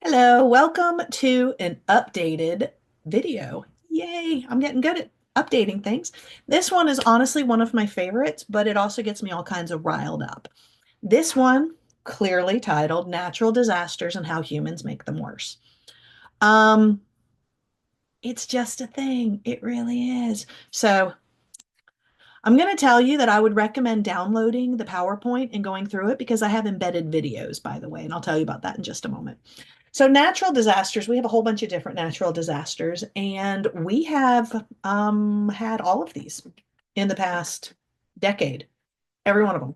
Hello, welcome to an updated video. Yay, I'm getting good at updating things. This one is honestly one of my favorites, but it also gets me all kinds of riled up. This one clearly titled Natural Disasters and How Humans Make Them Worse. Um, it's just a thing. It really is. So I'm going to tell you that I would recommend downloading the PowerPoint and going through it because I have embedded videos, by the way, and I'll tell you about that in just a moment. So, natural disasters, we have a whole bunch of different natural disasters, and we have had all of these in the past decade, every one of them.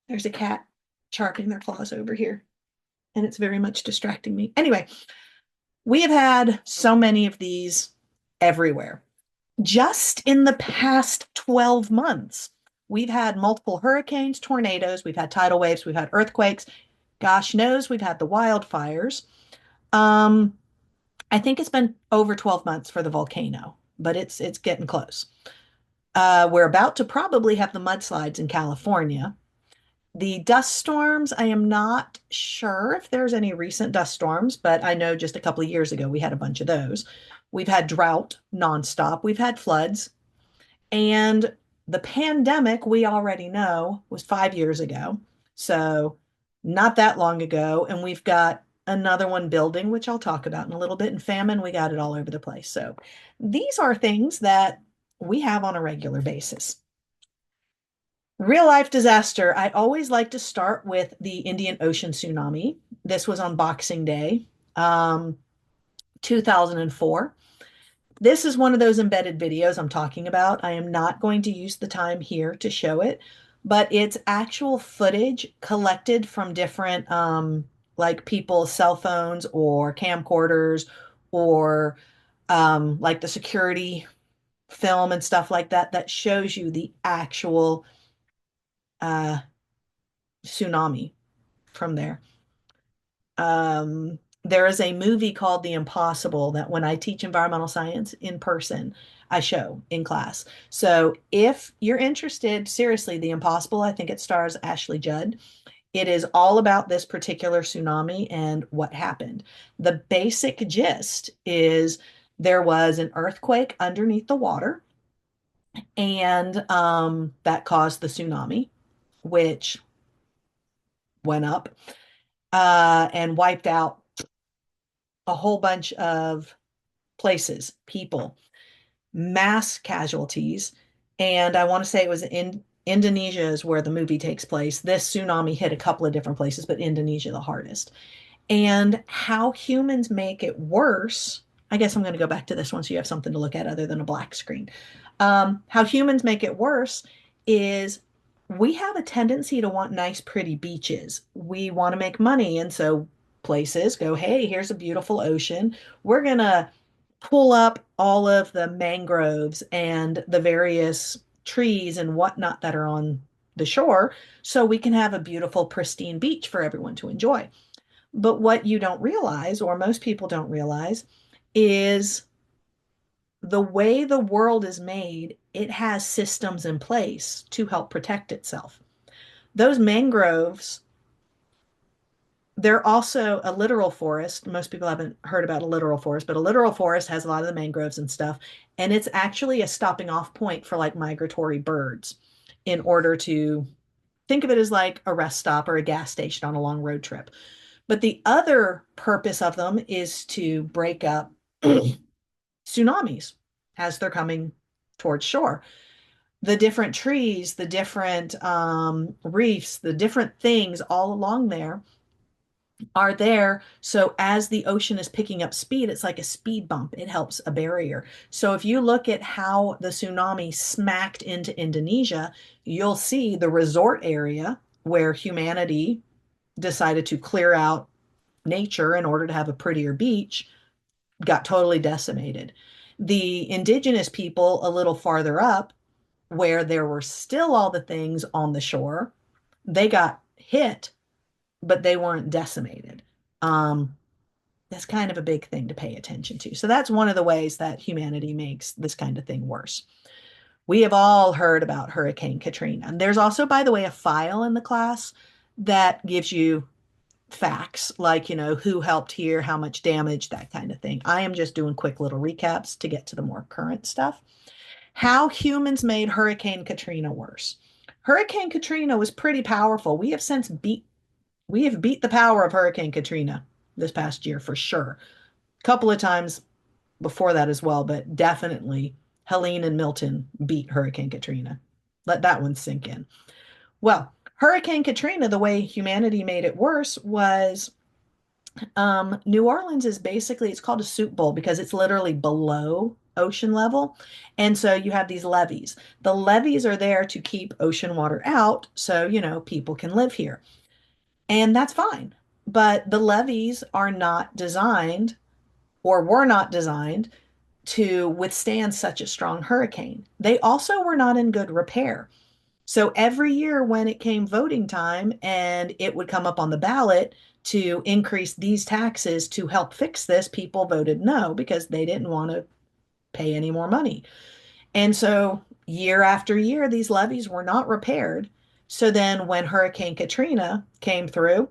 There's a cat sharpening their claws over here, and it's very much distracting me. Anyway, we have had so many of these everywhere. Just in the past 12 months, we've had multiple hurricanes, tornadoes, we've had tidal waves, we've had earthquakes. Gosh knows we've had the wildfires. Um, I think it's been over 12 months for the volcano, but it's getting close. We're about to probably have the mudslides in California. The dust storms, I am not sure if there's any recent dust storms, but I know just a couple of years ago we had a bunch of those. We've had drought nonstop. We've had floods. And the pandemic, we already know, was 5 years ago. So not that long ago. And we've got another one building, which I'll talk about in a little bit. And famine, we got it all over the place. So these are things that we have on a regular basis. Real life disaster. I always like to start with the Indian Ocean tsunami. This was on Boxing Day, um, 2004. This is one of those embedded videos I'm talking about. I am not going to use the time here to show it, but it's actual footage collected from different, like people's cell phones or camcorders or like the security film and stuff like that, that shows you the actual uh, tsunami from there. There is a movie called The Impossible that when I teach environmental science in person, I show in class. So if you're interested, seriously, The Impossible, I think it stars Ashley Judd. It is all about this particular tsunami and what happened. The basic gist is there was an earthquake underneath the water, and that caused the tsunami, which went up and wiped out a whole bunch of places, people, mass casualties. And I want to say it was in Indonesia is where the movie takes place. This tsunami hit a couple of different places, but Indonesia the hardest. And how humans make it worse. I guess I'm going to go back to this one so you have something to look at other than a black screen. How humans make it worse is we have a tendency to want nice, pretty beaches. We want to make money. And so places go, hey, here's a beautiful ocean. We're going to pull up all of the mangroves and the various trees and whatnot that are on the shore so we can have a beautiful, pristine beach for everyone to enjoy. But what you don't realize, or most people don't realize, is the way the world is made, it has systems in place to help protect itself. Those mangroves, they're also a littoral forest. Most people haven't heard about a littoral forest, but a littoral forest has a lot of the mangroves and stuff. And it's actually a stopping off point for like migratory birds in order to think of it as like a rest stop or a gas station on a long road trip. But the other purpose of them is to break up tsunamis as they're coming towards shore. The different trees, the different reefs, the different things all along there are there. So as the ocean is picking up speed, it's like a speed bump. It helps a barrier. So if you look at how the tsunami smacked into Indonesia, you'll see the resort area where humanity decided to clear out nature in order to have a prettier beach got totally decimated. The indigenous people a little farther up, where there were still all the things on the shore, they got hit, but they weren't decimated. Um, that's kind of a big thing to pay attention to. So that's one of the ways that humanity makes this kind of thing worse. We have all heard about Hurricane Katrina. And there's also, by the way, a file in the class that gives you facts like, who helped here, how much damage, that kind of thing. I am just doing quick little recaps to get to the more current stuff. How humans made Hurricane Katrina worse. Hurricane Katrina was pretty powerful. We have beat the power of Hurricane Katrina this past year for sure. A couple of times before that as well, but definitely Helene and Milton beat Hurricane Katrina. Let that one sink in. Well, Hurricane Katrina, the way humanity made it worse was New Orleans is basically, it's called a soup bowl because it's literally below ocean level. And so you have these levees. The levees are there to keep ocean water out so, people can live here. And that's fine. But the levees are not designed or were not designed to withstand such a strong hurricane. They also were not in good repair. So every year when it came voting time and it would come up on the ballot to increase these taxes to help fix this, people voted no because they didn't want to pay any more money. And so year after year, these levees were not repaired. So then when Hurricane Katrina came through,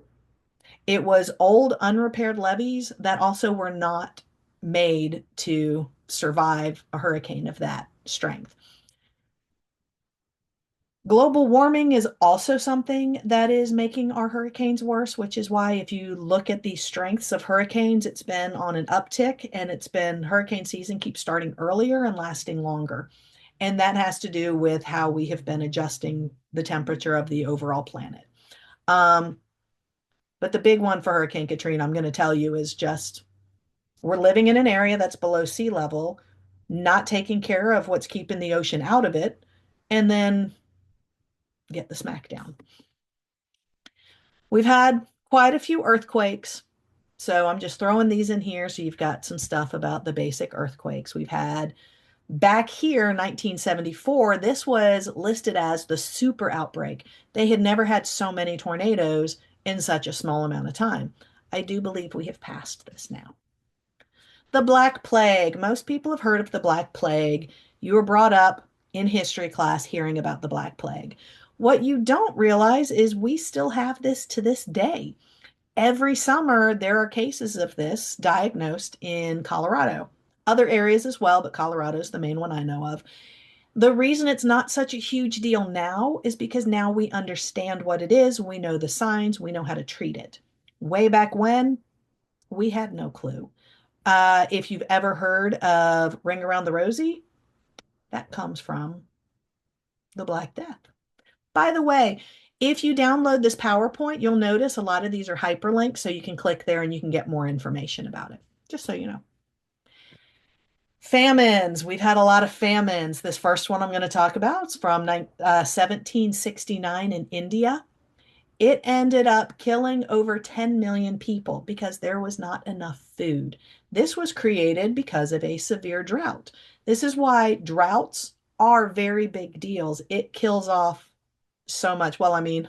it was old, unrepaired levees that also were not made to survive a hurricane of that strength. Global warming is also something that is making our hurricanes worse, which is why if you look at the strengths of hurricanes, it's been on an uptick and hurricane season keeps starting earlier and lasting longer. And that has to do with how we have been adjusting the temperature of the overall planet. But the big one for Hurricane Katrina, I'm going to tell you, is just we're living in an area that's below sea level, not taking care of what's keeping the ocean out of it, and then get the smackdown. We've had quite a few earthquakes. So I'm just throwing these in here so you've got some stuff about the basic earthquakes. We've had back here, 1974, this was listed as the super outbreak. They had never had so many tornadoes in such a small amount of time. I do believe we have passed this now. The Black Plague. Most people have heard of the Black Plague. You were brought up in history class hearing about the Black Plague. What you don't realize is we still have this to this day. Every summer, there are cases of this diagnosed in Colorado. Other areas as well, but Colorado is the main one I know of. The reason it's not such a huge deal now is because now we understand what it is. We know the signs. We know how to treat it. Way back when, we had no clue. If you've ever heard of Ring Around the Rosie, that comes from the Black Death. By the way, if you download this PowerPoint, you'll notice a lot of these are hyperlinks, so you can click there and you can get more information about it, just so you know. Famines. We've had a lot of famines. This first one I'm going to talk about is from 1769 in India. It ended up killing over 10 million people because there was not enough food. This was created because of a severe drought. This is why droughts are very big deals. It kills off so much. Well, I mean,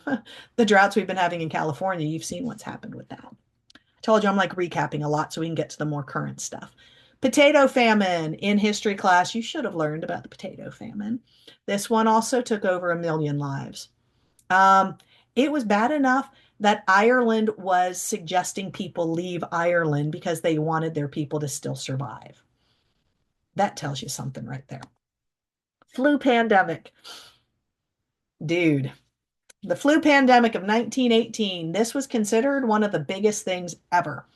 the droughts we've been having in California, you've seen what's happened with that. I told you I'm like recapping a lot so we can get to the more current stuff. Potato famine. In history class, you should have learned about the potato famine. This one also took over 1 million lives. It was bad enough that Ireland was suggesting people leave Ireland because they wanted their people to still survive. That tells you something right there. Flu pandemic. Dude, the flu pandemic of 1918, this was considered one of the biggest things ever.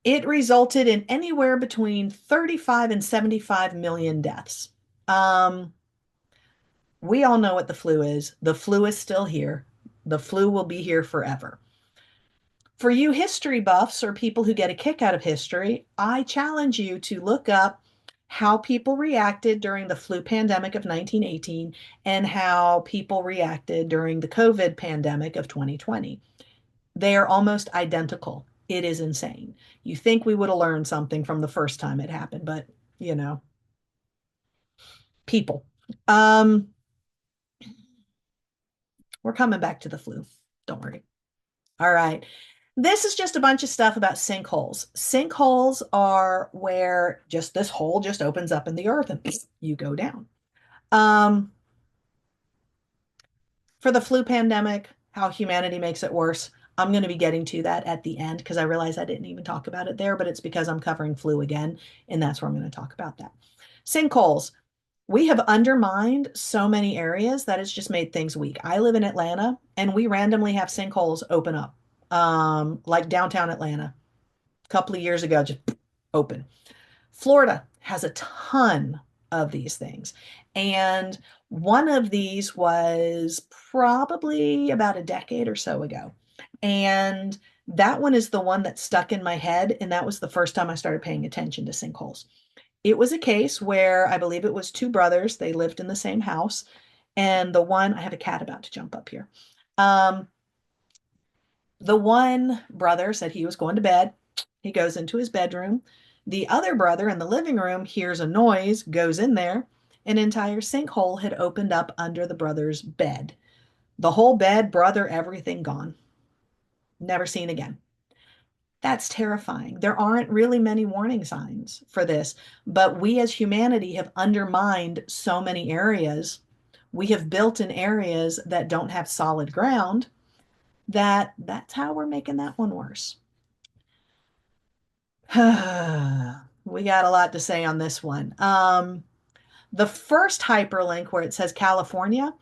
It resulted in anywhere between 35 and 75 million deaths. We all know what the flu is. The flu is still here. The flu will be here forever. For you history buffs or people who get a kick out of history, I challenge you to look up how people reacted during the flu pandemic of 1918 and how people reacted during the COVID pandemic of 2020. They are almost identical. It is insane. You think we would have learned something from the first time it happened, but people. We're coming back to the flu. Don't worry. All right. This is just a bunch of stuff about sinkholes. Sinkholes are where just this hole just opens up in the earth and you go down. For the flu pandemic, how humanity makes it worse. I'm going to be getting to that at the end because I realize I didn't even talk about it there, but it's because I'm covering flu again, and that's where I'm going to talk about that. Sinkholes. We have undermined so many areas that it's just made things weak. I live in Atlanta, and we randomly have sinkholes open up, like downtown Atlanta. A couple of years ago, just open. Florida has a ton of these things. And one of these was probably about a decade or so ago. And that one is the one that stuck in my head. And that was the first time I started paying attention to sinkholes. It was a case where I believe it was two brothers. They lived in the same house. And the one, I have a cat about to jump up here. Um, the one brother said he was going to bed. He goes into his bedroom. The other brother in the living room hears a noise, goes in there. An entire sinkhole had opened up under the brother's bed. The whole bed, brother, everything gone. Never seen again. That's terrifying. There aren't really many warning signs for this, but we as humanity have undermined so many areas. We have built in areas that don't have solid ground that's how we're making that one worse. We got a lot to say on this one. The first hyperlink where it says California,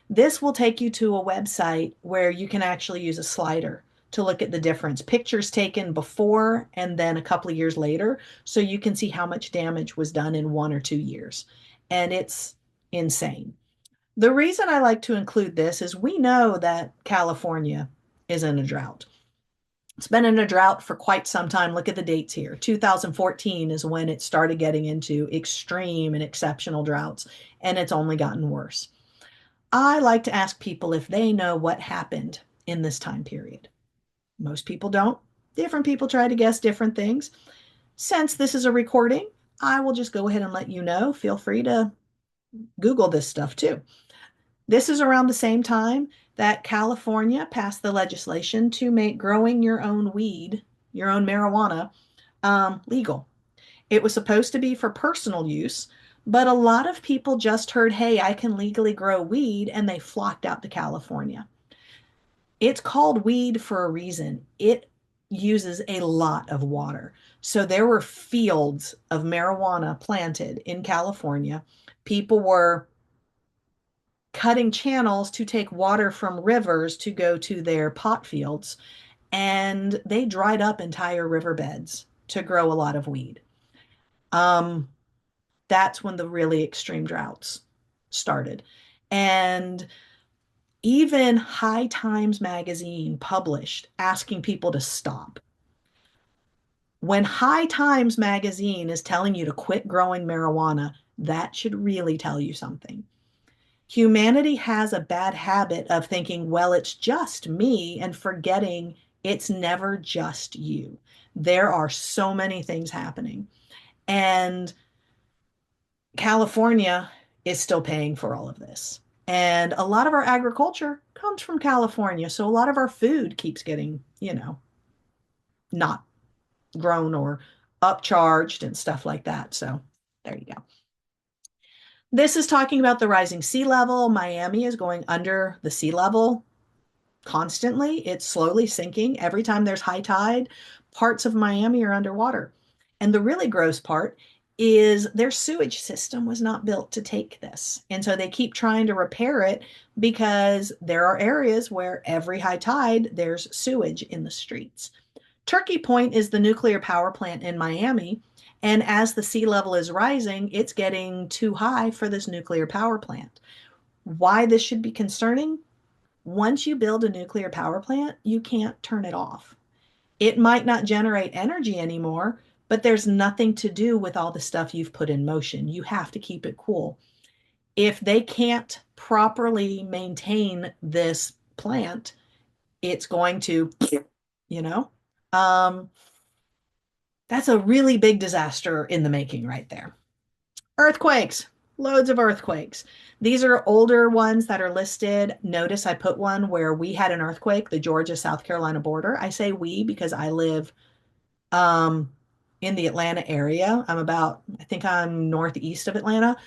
this will take you to a website where you can actually use a slider to look at the difference. Pictures taken before and then a couple of years later, so you can see how much damage was done in 1 or 2 years. And it's insane. The reason I like to include this is we know that California is in a drought. It's been in a drought for quite some time. Look at the dates here. 2014 is when it started getting into extreme and exceptional droughts, and it's only gotten worse. I like to ask people if they know what happened in this time period. Most people don't. Different people try to guess different things. Since this is a recording, I will just go ahead and let you know. Feel free to Google this stuff too. This is around the same time that California passed the legislation to make growing your own weed, your own marijuana, legal. It was supposed to be for personal use, but a lot of people just heard, hey, I can legally grow weed, and they flocked out to California. It's called weed for a reason. It uses a lot of water. So there were fields of marijuana planted in California. People were cutting channels to take water from rivers to go to their pot fields, and they dried up entire riverbeds to grow a lot of weed. Um, that's when the really extreme droughts started. And even High Times magazine published asking people to stop. When High Times magazine is telling you to quit growing marijuana, that should really tell you something. Humanity has a bad habit of thinking, well, it's just me, and forgetting it's never just you. There are so many things happening. And California is still paying for all of this. And a lot of our agriculture comes from California. So a lot of our food keeps getting, not grown or upcharged and stuff like that. So there you go. This is talking about the rising sea level. Miami is going under the sea level constantly. It's slowly sinking. Every time there's high tide, parts of Miami are underwater. And the really gross part is their sewage system was not built to take this. And so they keep trying to repair it because there are areas where every high tide, there's sewage in the streets. Turkey Point is the nuclear power plant in Miami. And as the sea level is rising, it's getting too high for this nuclear power plant. Why this should be concerning? Once you build a nuclear power plant, you can't turn it off. It might not generate energy anymore, but there's nothing to do with all the stuff you've put in motion. You have to keep it cool. If they can't properly maintain this plant, it's going to, you know, um, that's a really big disaster in the making right there. Earthquakes, loads of earthquakes. These are older ones that are listed. Notice I put one where we had an earthquake, the Georgia-South Carolina border. I say we because I live in the Atlanta area. I think I'm northeast of Atlanta.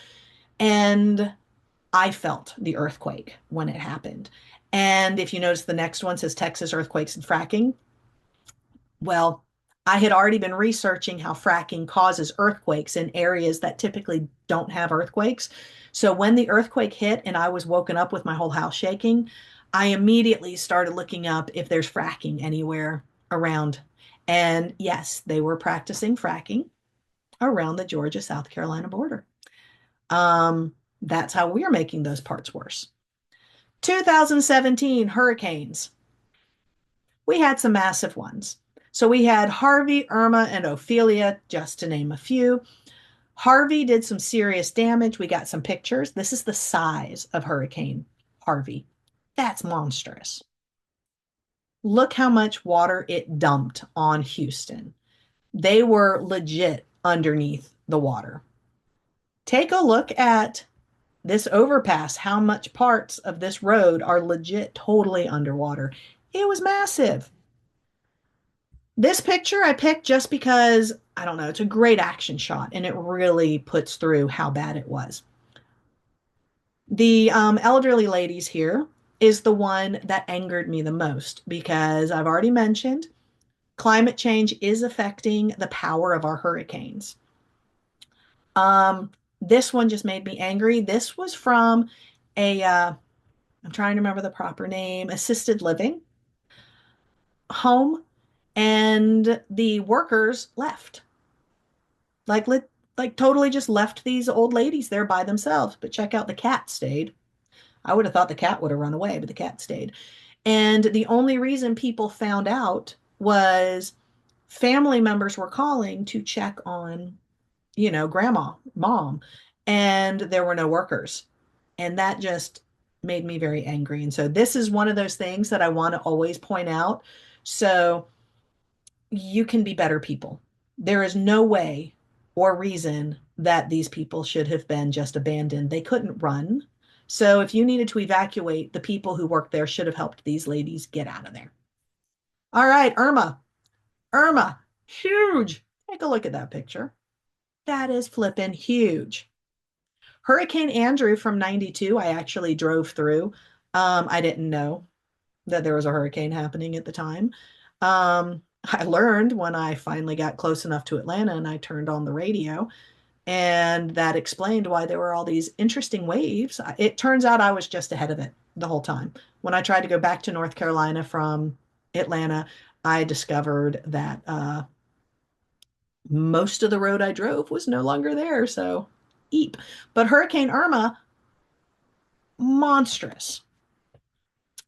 And I felt the earthquake when it happened. And if you notice, the next one says Texas earthquakes and fracking. Well, I had already been researching how fracking causes earthquakes in areas that typically don't have earthquakes. So when the earthquake hit and I was woken up with my whole house shaking, I immediately started looking up if there's fracking anywhere around. And yes, they were practicing fracking around the Georgia-South Carolina border. That's how we're making those parts worse. 2017 hurricanes. We had some massive ones. So we had Harvey, Irma, and Ophelia, just to name a few. Harvey did some serious damage. We got some pictures. This is the size of Hurricane Harvey. That's monstrous. Look how much water it dumped on Houston. They were legit underneath the water. Take a look at this overpass, how much parts of this road are legit totally underwater. It was massive. This picture I picked just because, I don't know, it's a great action shot and it really puts through how bad it was. The elderly ladies here is the one that angered me the most because I've already mentioned climate change is affecting the power of our hurricanes. This one just made me angry. This was from I'm trying to remember the proper name, assisted living home, and the workers left. Like like totally just left these old ladies there by themselves. But check out, the cat stayed. I would have thought the cat would have run away, but the cat stayed. And the only reason people found out was family members were calling to check on, grandma, mom, and there were no workers. And that just made me very angry. And so this is one of those things that I want to always point out. So you can be better people. There is no way or reason that these people should have been just abandoned. They couldn't run. So if you needed to evacuate, the people who worked there should have helped these ladies get out of there. All right, Irma. Irma, huge. Take a look at that picture. That is flipping huge. Hurricane Andrew from 92, I actually drove through. I didn't know that there was a hurricane happening at the time. I learned when I finally got close enough to Atlanta and I turned on the radio, and that explained why there were all these interesting waves. It turns out I was just ahead of it the whole time. When I tried to go back to North Carolina from Atlanta, I discovered that most of the road I drove was no longer there. So, eep. But Hurricane Irma, monstrous,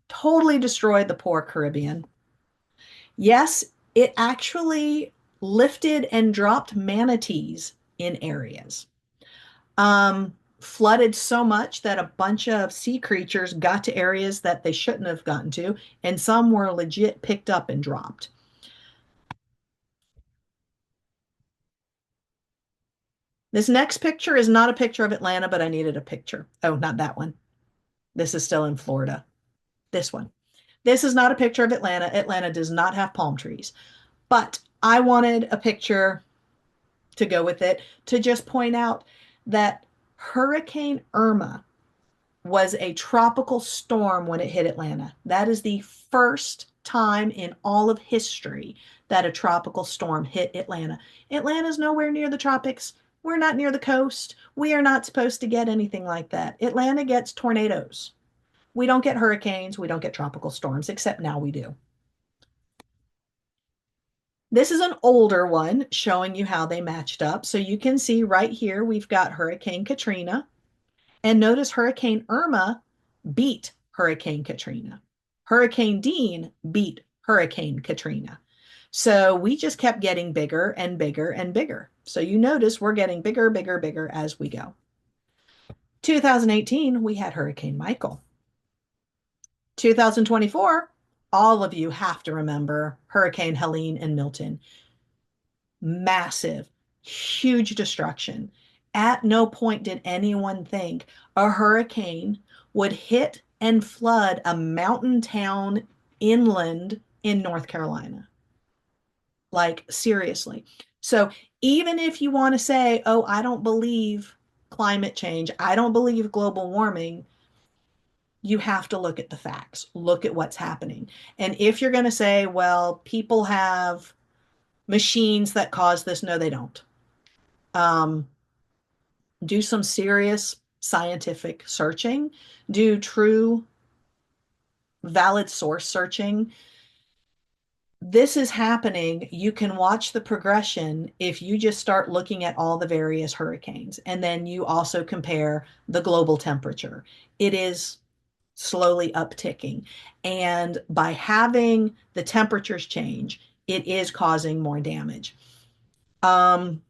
totally destroyed the poor Caribbean. Yes, it actually lifted and dropped manatees in areas. Flooded so much that a bunch of sea creatures got to areas that they shouldn't have gotten to, and some were legit picked up and dropped. This next picture is not a picture of Atlanta, but I needed a picture. Oh, not that one. This is still in Florida. This one. This is not a picture of Atlanta. Atlanta does not have palm trees, but I wanted a picture to go with it to just point out that Hurricane Irma was a tropical storm when it hit Atlanta. That is the first time in all of history that a tropical storm hit Atlanta. Atlanta's nowhere near the tropics. We're not near the coast. We are not supposed to get anything like that. Atlanta gets tornadoes. We don't get hurricanes. We don't get tropical storms, except now we do. This is an older one showing you how they matched up. So you can see right here, we've got Hurricane Katrina. And notice Hurricane Irma beat Hurricane Katrina. Hurricane Dean beat Hurricane Katrina. So we just kept getting bigger and bigger and bigger. So you notice we're getting bigger, bigger, bigger as we go. 2018, we had Hurricane Michael. 2024, all of you have to remember Hurricane Helene and Milton. Massive, huge destruction. At no point did anyone think a hurricane would hit and flood a mountain town inland in North Carolina. Like, seriously. So, even if you want to say, oh, I don't believe climate change, I don't believe global warming, You have to look at the facts, look at what's happening. And if you're going to say, well, people have machines that cause this, no, they don't. Um, do some serious scientific searching, do true, valid source searching. This is happening. You can watch the progression if you just start looking at all the various hurricanes. And then you also compare the global temperature. It is slowly upticking. And by having the temperatures change, it is causing more damage. Um,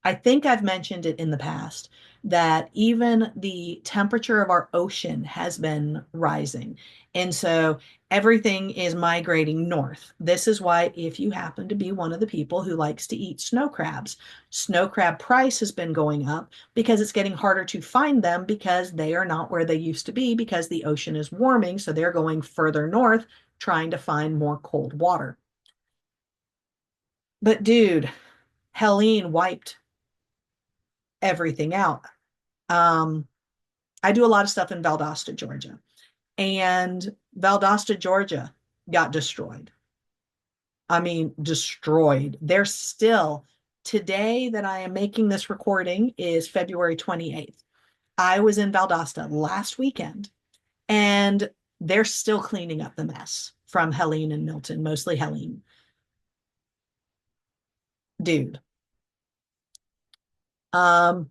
I think I've mentioned it in the past that even the temperature of our ocean has been rising. And so everything is migrating north. This is why, if you happen to be one of the people who likes to eat snow crab price has been going up because it's getting harder to find them because they are not where they used to be because the ocean is warming. So they're going further north trying to find more cold water. But dude, Helene wiped everything out. Um, I do a lot of stuff in Valdosta, Georgia, and Valdosta, Georgia got destroyed. I mean, destroyed. They're still, today that I am making this recording is February 28th. I was in Valdosta last weekend and they're still cleaning up the mess from Helene and Milton, mostly Helene. Dude, um,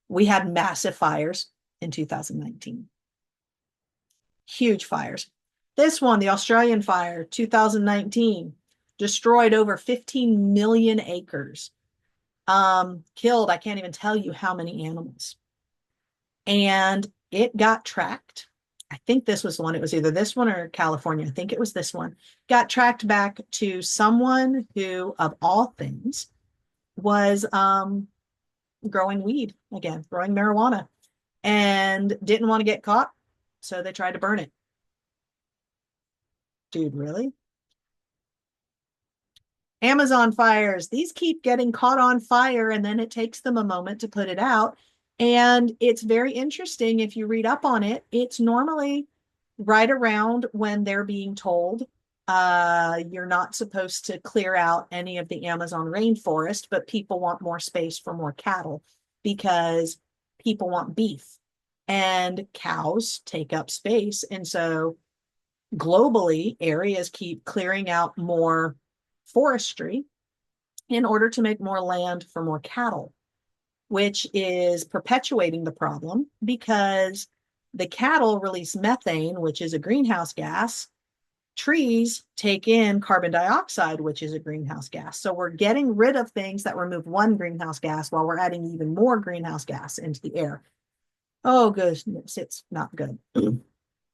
we had massive fires in 2019. Huge fires. This one, the Australian fire, 2019, destroyed over 15 million acres. Killed, I can't even tell you how many animals. And it got tracked. I think this was the one. It was either this one or California. I think it was this one. Got tracked back to someone who, of all things, was growing weed again, growing marijuana, and didn't want to get caught. So they tried to burn it. Dude, really? Amazon fires, these keep getting caught on fire and then it takes them a moment to put it out. And it's very interesting if you read up on it. It's normally right around when they're being told you're not supposed to clear out any of the Amazon rainforest, but people want more space for more cattle because people want beef and cows take up space. And so globally, areas keep clearing out more forestry in order to make more land for more cattle, which is perpetuating the problem because the cattle release methane, which is a greenhouse gas. Trees take in carbon dioxide, which is a greenhouse gas. So we're getting rid of things that remove one greenhouse gas while we're adding even more greenhouse gas into the air. Oh, goodness, it's not good.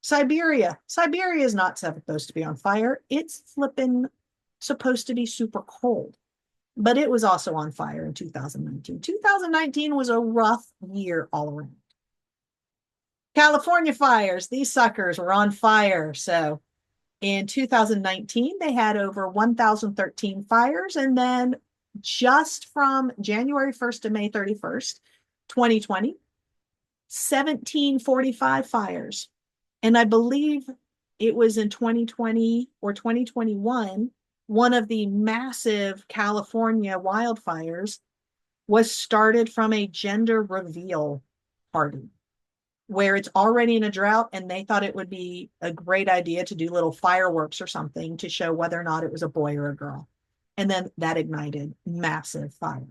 Siberia. Siberia is not supposed to be on fire. It's flipping supposed to be super cold, but it was also on fire in 2019. 2019 was a rough year all around. California fires, these suckers were on fire. So in 2019, they had over 1,013 fires. And then just from January 1st to May 31st, 2020, 1745 fires. And I believe it was in 2020 or 2021, one of the massive California wildfires was started from a gender reveal party where it's already in a drought and they thought it would be a great idea to do little fireworks or something to show whether or not it was a boy or a girl. And then that ignited massive fire.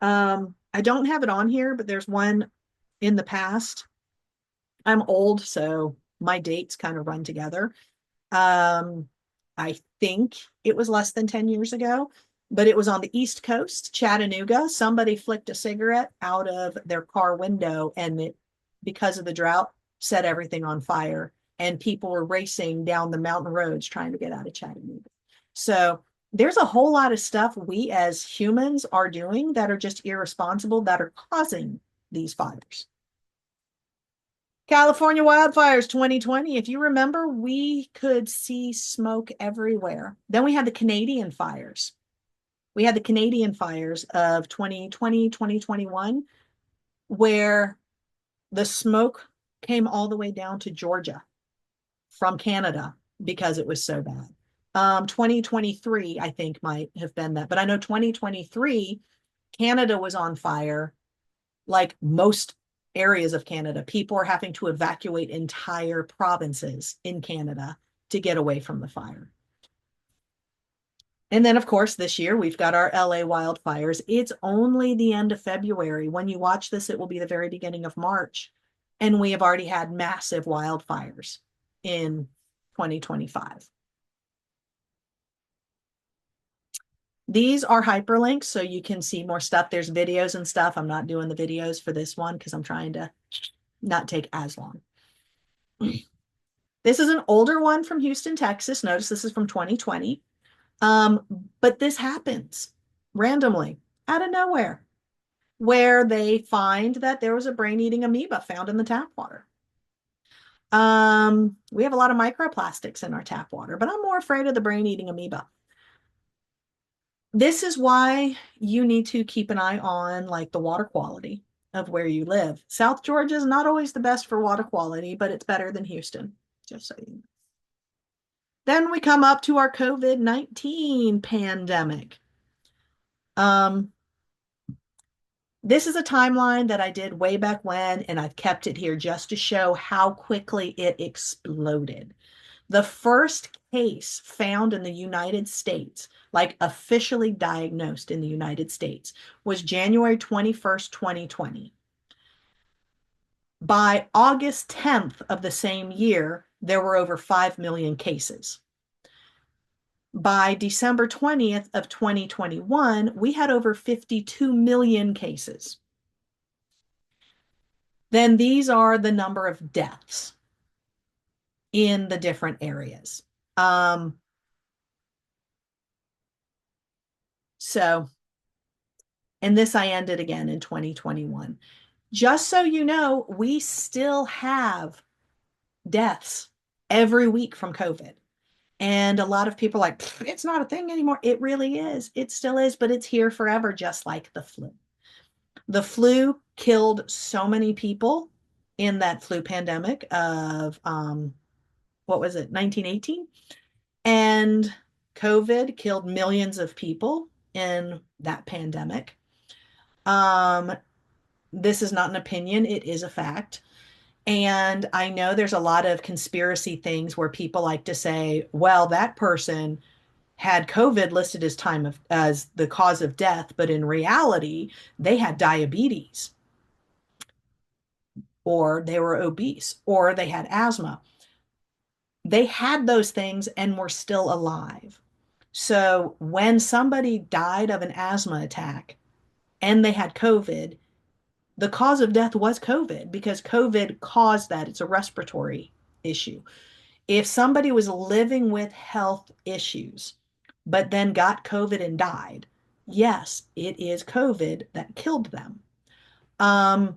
I don't have it on here, but there's one in the past. I'm old, so my dates kind of run together. Um, I think it was less than 10 years ago, but it was on the East Coast, Chattanooga. Somebody flicked a cigarette out of their car window and it, because of the drought, set everything on fire. And people were racing down the mountain roads trying to get out of Chattanooga. So there's a whole lot of stuff we as humans are doing that are just irresponsible that are causing these fires. California wildfires 2020. If you remember, we could see smoke everywhere. Then we had the Canadian fires. We had the Canadian fires of 2020, 2021, where the smoke came all the way down to Georgia from Canada because it was so bad. 2023, I think, might have been that. But I know 2023, Canada was on fire, like most areas of Canada. People are having to evacuate entire provinces in Canada to get away from the fire. And then, of course, this year we've got our LA wildfires. It's only the end of February. When you watch this, it will be the very beginning of March. And we have already had massive wildfires in 2025. These are hyperlinks, so you can see more stuff. There's videos and stuff. I'm not doing the videos for this one because I'm trying to not take as long. This is an older one from Houston, Texas. Notice this is from 2020. But this happens randomly out of nowhere, where they find that there was a brain-eating amoeba found in the tap water. We have a lot of microplastics in our tap water, but I'm more afraid of the brain-eating amoeba. This is why you need to keep an eye on like the water quality of where you live. South Georgia is not always the best for water quality, but it's better than Houston, just so you know. Then we come up to our COVID-19 pandemic. This is a timeline that I did way back when, and I've kept it here just to show how quickly it exploded. The first case found in the United States, like officially diagnosed in the United States, was January 21st, 2020. By August 10th of the same year, there were over 5 million cases. By December 20th of 2021, we had over 52 million cases. Then these are the number of deaths in the different areas. And this I ended again in 2021. Just so you know, we still have deaths every week from COVID. And a lot of people are like, it's not a thing anymore. It really is. It still is, but it's here forever, just like the flu. The flu killed so many people in that flu pandemic of, what was it, 1918? And COVID killed millions of people in that pandemic. This is not an opinion, it is a fact. And I know there's a lot of conspiracy things where people like to say, well, that person had COVID listed as the cause of death, but in reality, they had diabetes, or they were obese, or they had asthma. They had those things and were still alive. So when somebody died of an asthma attack and they had COVID, the cause of death was COVID because COVID caused that. It's a respiratory issue. If somebody was living with health issues, but then got COVID and died, yes, it is COVID that killed them. I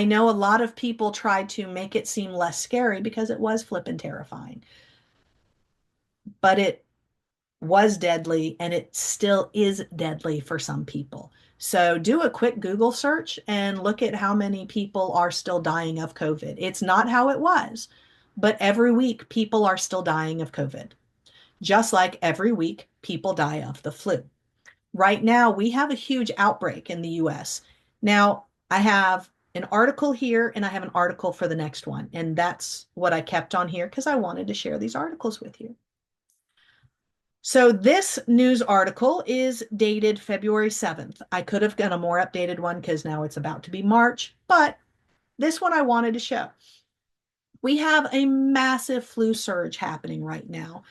know a lot of people tried to make it seem less scary because it was flippin' terrifying, but it was deadly and it still is deadly for some people. So do a quick Google search and look at how many people are still dying of COVID. It's not how it was, but every week people are still dying of COVID, just like every week people die of the flu. Right now, we have a huge outbreak in the US. Now, I have an article here and I have an article for the next one. And that's what I kept on here because I wanted to share these articles with you. So this news article is dated February 7th. I could have done a more updated one because now it's about to be March, but this one I wanted to show. We have a massive flu surge happening right now.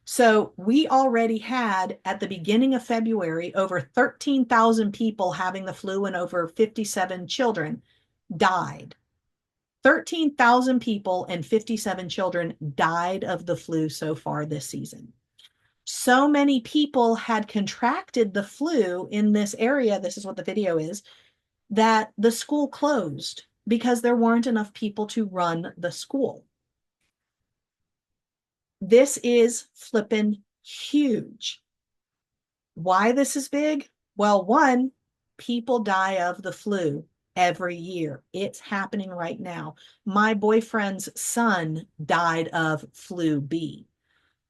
So we already had at the beginning of February over 13,000 people having the flu and over 57 children died. 13,000 people and 57 children died of the flu so far this season. So many people had contracted the flu in this area, this is what the video is, that the school closed because there weren't enough people to run the school. This is flippin' huge. Why this is big? Well, one, people die of the flu every year. It's happening right now. My boyfriend's son died of flu B.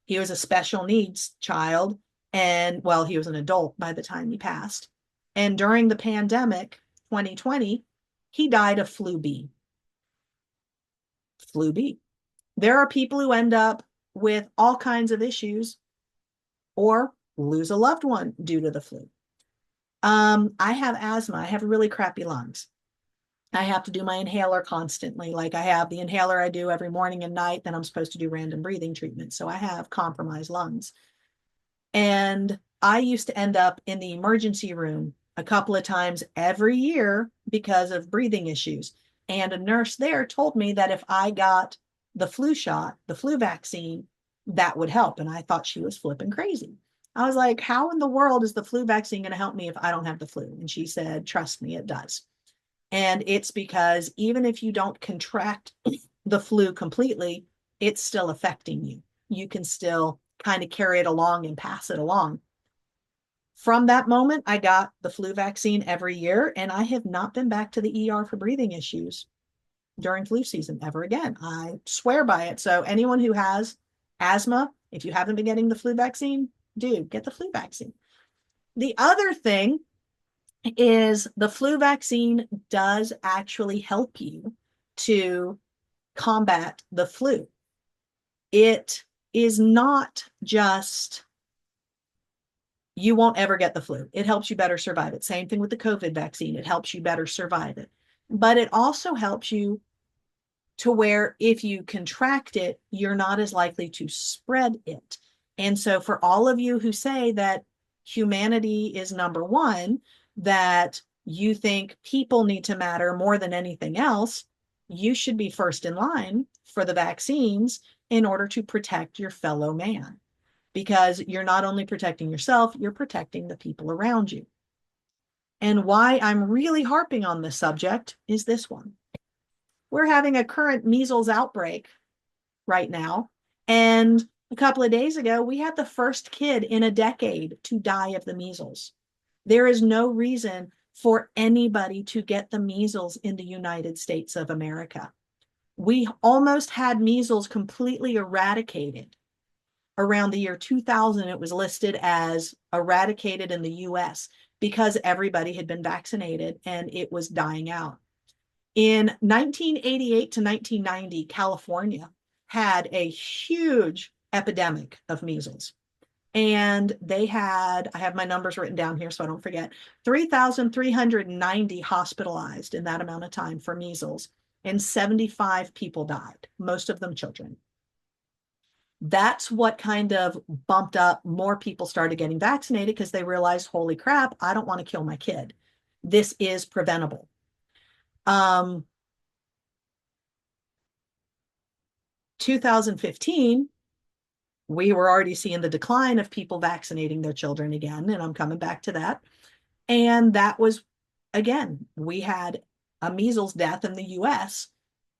He was a special needs child, and well, he was an adult by the time he passed. And during the pandemic, 2020, he died of flu B. Flu B. There are people who end up with all kinds of issues or lose a loved one due to the flu. I have asthma. I have really crappy lungs. I have to do my inhaler constantly. Like I have the inhaler I do every morning and night, then I'm supposed to do random breathing treatment. So I have compromised lungs. And I used to end up in the emergency room a couple of times every year because of breathing issues. And a nurse there told me that if I got the flu shot, the flu vaccine, that would help. And I thought she was flipping crazy. I was like, how in the world is the flu vaccine going to help me if I don't have the flu? And she said, trust me, it does. And it's because even if you don't contract the flu completely, it's still affecting you. You can still kind of carry it along and pass it along. From that moment, I got the flu vaccine every year, and I have not been back to the ER for breathing issues during flu season ever again. I swear by it. So anyone who has asthma, if you haven't been getting the flu vaccine, dude, get the flu vaccine. The other thing is the flu vaccine does actually help you to combat the flu. It is not just you won't ever get the flu. It helps you better survive it. Same thing with the COVID vaccine. It helps you better survive it. But it also helps you to where if you contract it, you're not as likely to spread it. And so for all of you who say that humanity is number one, that you think people need to matter more than anything else, you should be first in line for the vaccines in order to protect your fellow man. Because you're not only protecting yourself, you're protecting the people around you. And why I'm really harping on this subject is this one. We're having a current measles outbreak right now. And a couple of days ago, we had the first kid in a decade to die of the measles. There is no reason for anybody to get the measles in the United States of America. We almost had measles completely eradicated. Around the year 2000, it was listed as eradicated in the US because everybody had been vaccinated and it was dying out. In 1988 to 1990, California had a huge epidemic of measles. And they had, I have my numbers written down here so I don't forget, 3,390 hospitalized in that amount of time for measles, and 75 people died, most of them children. That's what kind of bumped up more people started getting vaccinated because they realized, holy crap, I don't want to kill my kid. This is preventable. 2015, we were already seeing the decline of people vaccinating their children again, and I'm coming back to that. And that was, again, we had a measles death in the US.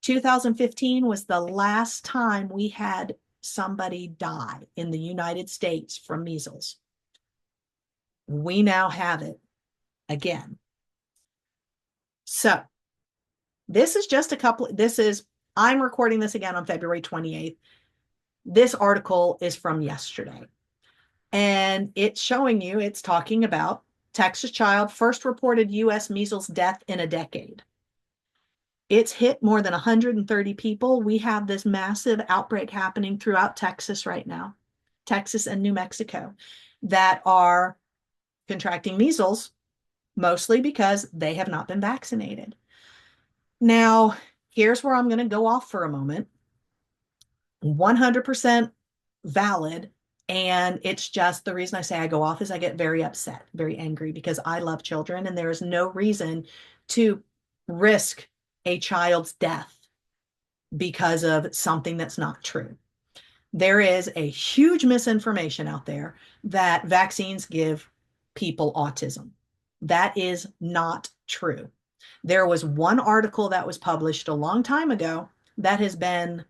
2015 was the last time we had somebody die in the United States from measles. We now have it again. So this is just a couple, I'm recording this again on February 28th. This article is from yesterday. And it's showing you, it's talking about Texas child first reported US measles death in a decade. It's hit more than 130 people. We have this massive outbreak happening throughout Texas right now, Texas and New Mexico, that are contracting measles, mostly because they have not been vaccinated. Now, here's where I'm going to go off for a moment. 100% valid. And it's just the reason I say I go off is I get very upset, very angry because I love children and there is no reason to risk a child's death because of something that's not true. There is a huge misinformation out there that vaccines give people autism. That is not true. There was one article that was published a long time ago that has been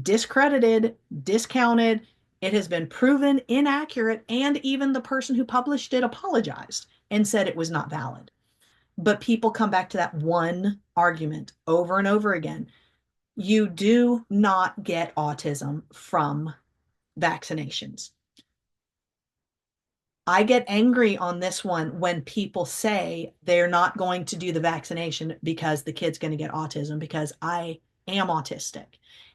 discredited, discounted. It has been proven inaccurate, and even the person who published it apologized and said it was not valid. But people come back to that one argument over and over again. You do not get autism from vaccinations. I get angry on this one when people say they're not going to do the vaccination because the kid's going to get autism, because I am autistic.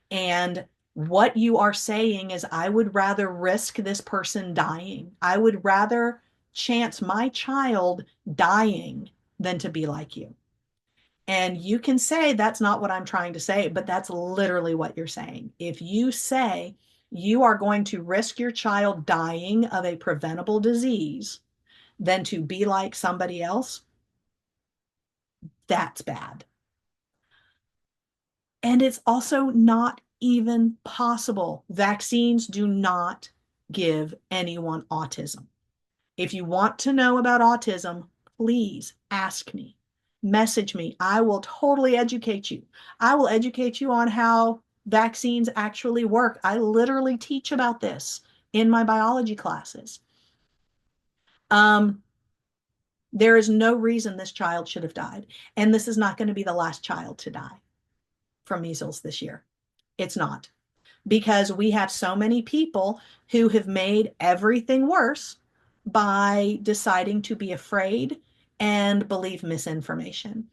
And what you are saying is, I would rather risk this person dying. I would rather chance my child dying than to be like you. And you can say that's not what I'm trying to say, but that's literally what you're saying. If you say you are going to risk your child dying of a preventable disease than to be like somebody else, that's bad. And it's also not even possible. Vaccines do not give anyone autism. If you want to know about autism, please ask me, message me. I will totally educate you. I will educate you on how vaccines actually work. I literally teach about this in my biology classes. Um, there is no reason this child should have died. And this is not going to be the last child to die from measles this year. It's not, because we have so many people who have made everything worse by deciding to be afraid and believe misinformation.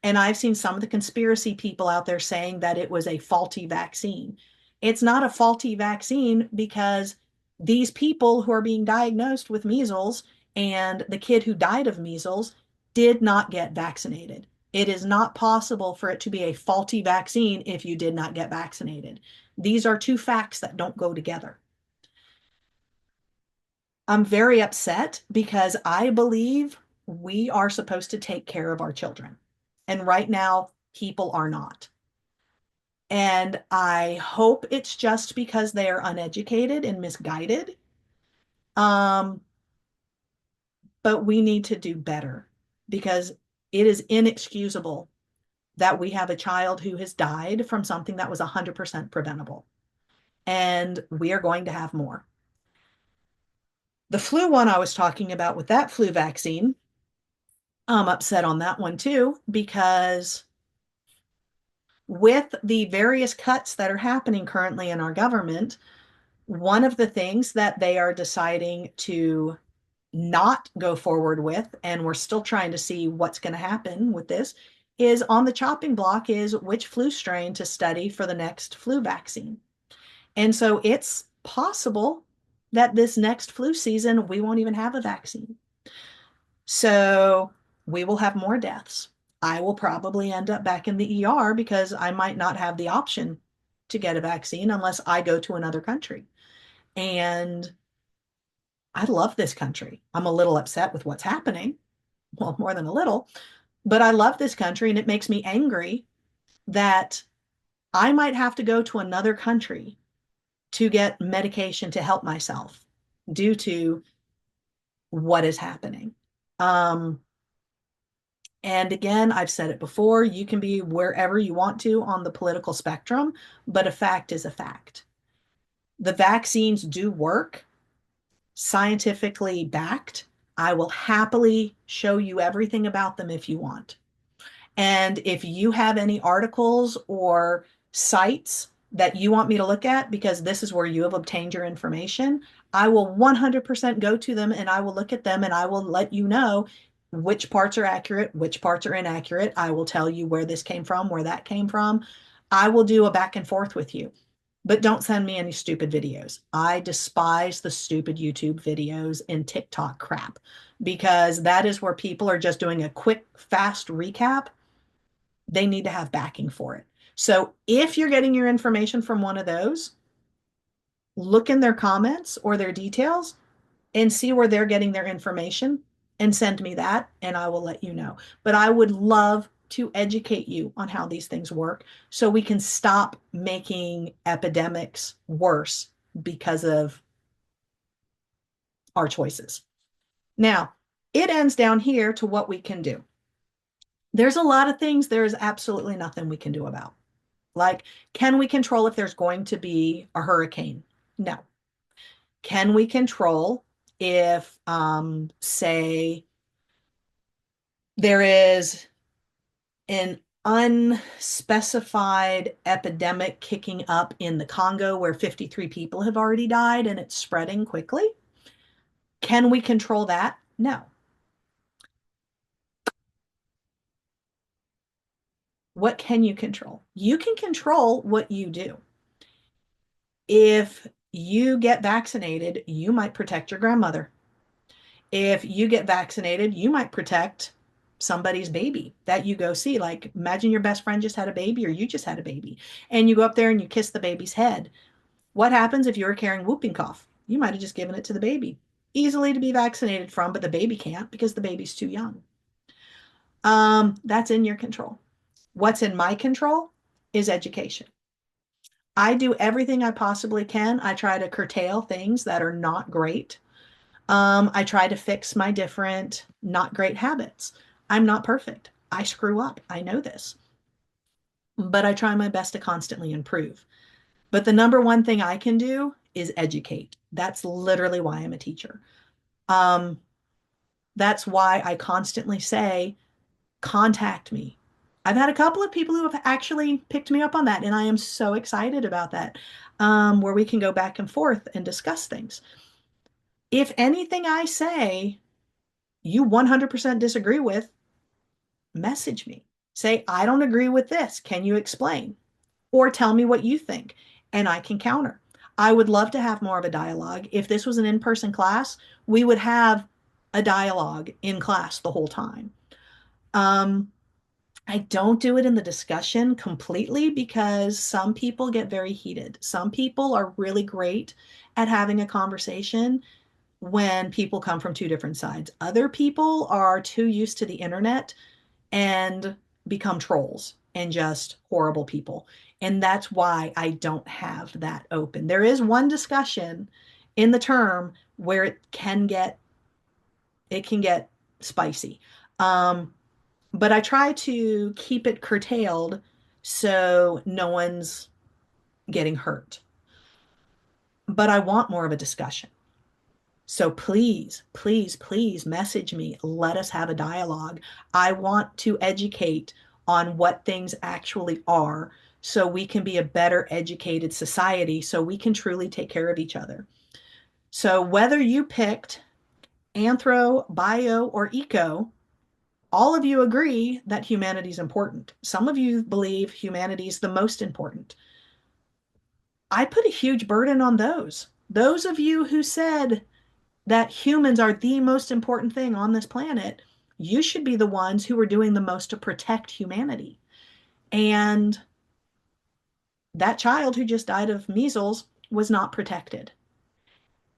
And I've seen some of the conspiracy people out there saying that it was a faulty vaccine. It's not a faulty vaccine, because these people who are being diagnosed with measles and the kid who died of measles did not get vaccinated. It is not possible for it to be a faulty vaccine if you did not get vaccinated. These are two facts that don't go together. I'm very upset because I believe we are supposed to take care of our children. And right now, people are not. And I hope it's just because they are uneducated and misguided. Um, but we need to do better, because it is inexcusable that we have a child who has died from something that was 100% preventable. And we are going to have more. The flu one I was talking about with that flu vaccine, I'm upset on that one too, because with the various cuts that are happening currently in our government, one of the things that they are deciding to not go forward with, and we're still trying to see what's going to happen with this, is on the chopping block is which flu strain to study for the next flu vaccine. And so it's possible that this next flu season, we won't even have a vaccine. So we will have more deaths. I will probably end up back in the ER because I might not have the option to get a vaccine unless I go to another country. And I love this country. I'm a little upset with what's happening. Well, more than a little, but I love this country, and it makes me angry that I might have to go to another country to get medication to help myself due to what is happening. And again, I've said it before, you can be wherever you want to on the political spectrum, but a fact is a fact. The vaccines do work, scientifically backed. I will happily show you everything about them if you want. And if you have any articles or sites that you want me to look at, because this is where you have obtained your information, I will 100% go to them and I will look at them and I will let you know which parts are accurate, which parts are inaccurate. I will tell you where this came from, where that came from. I will do a back and forth with you. But don't send me any stupid videos. I despise the stupid YouTube videos and TikTok crap, because that is where people are just doing a quick, fast recap. They need to have backing for it. So if you're getting your information from one of those, look in their comments or their details and see where they're getting their information and send me that, and I will let you know. But I would love to educate you on how these things work so we can stop making epidemics worse because of our choices. Now, it ends down here to what we can do. There's a lot of things there is absolutely nothing we can do about. Like, can we control if there's going to be a hurricane? No. Can we control if, say, There is an unspecified epidemic kicking up in the Congo where 53 people have already died and it's spreading quickly. Can we control that? No. What can you control? You can control what you do. If you get vaccinated, you might protect your grandmother. If you get vaccinated, you might protect somebody's baby that you go see. Like, imagine your best friend just had a baby or you just had a baby, and you go up there and you kiss the baby's head. What happens if you were carrying whooping cough? You might have just given it to the baby. Easily to be vaccinated from, but the baby can't because the baby's too young. That's in your control. What's in my control is education. I do everything I possibly can. I try to curtail things that are not great. I try to fix my different not great habits. I'm not perfect. I screw up. I know this, but I try my best to constantly improve. But the number one thing I can do is educate. That's literally why I'm a teacher. Um, that's why I constantly say, contact me. I've had a couple of people who have actually picked me up on that, and I am so excited about that, where we can go back and forth and discuss things. If anything I say you 100% disagree with, message me. Say, I don't agree with this. Can you explain? Or tell me what you think, and I can counter. I would love to have more of a dialogue. If this was an in-person class, we would have a dialogue in class the whole time. Um, I don't do it in the discussion completely because some people get very heated. Some people are really great at having a conversation when people come from two different sides. Other people are too used to the internet and become trolls and just horrible people. And that's why I don't have that open. There is one discussion in the term where it can get spicy. Um, but I try to keep it curtailed so no one's getting hurt. But I want more of a discussion. So please, please, please message me. Let us have a dialogue. I want to educate on what things actually are so we can be a better educated society so we can truly take care of each other. So whether you picked anthro, bio, or eco, all of you agree that humanity is important. Some of you believe humanity is the most important. I put a huge burden on those. Those of you who said that humans are the most important thing on this planet, you should be the ones who are doing the most to protect humanity. And that child who just died of measles was not protected.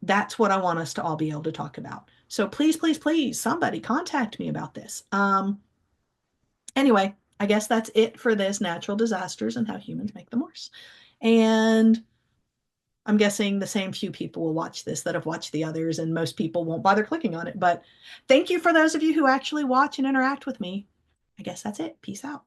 That's what I want us to all be able to talk about. So please, please, please, somebody contact me about this. Anyway, I guess that's it for this natural disasters and how humans make them worse. And I'm guessing the same few people will watch this that have watched the others, and most people won't bother clicking on it. But thank you for those of you who actually watch and interact with me. I guess that's it. Peace out.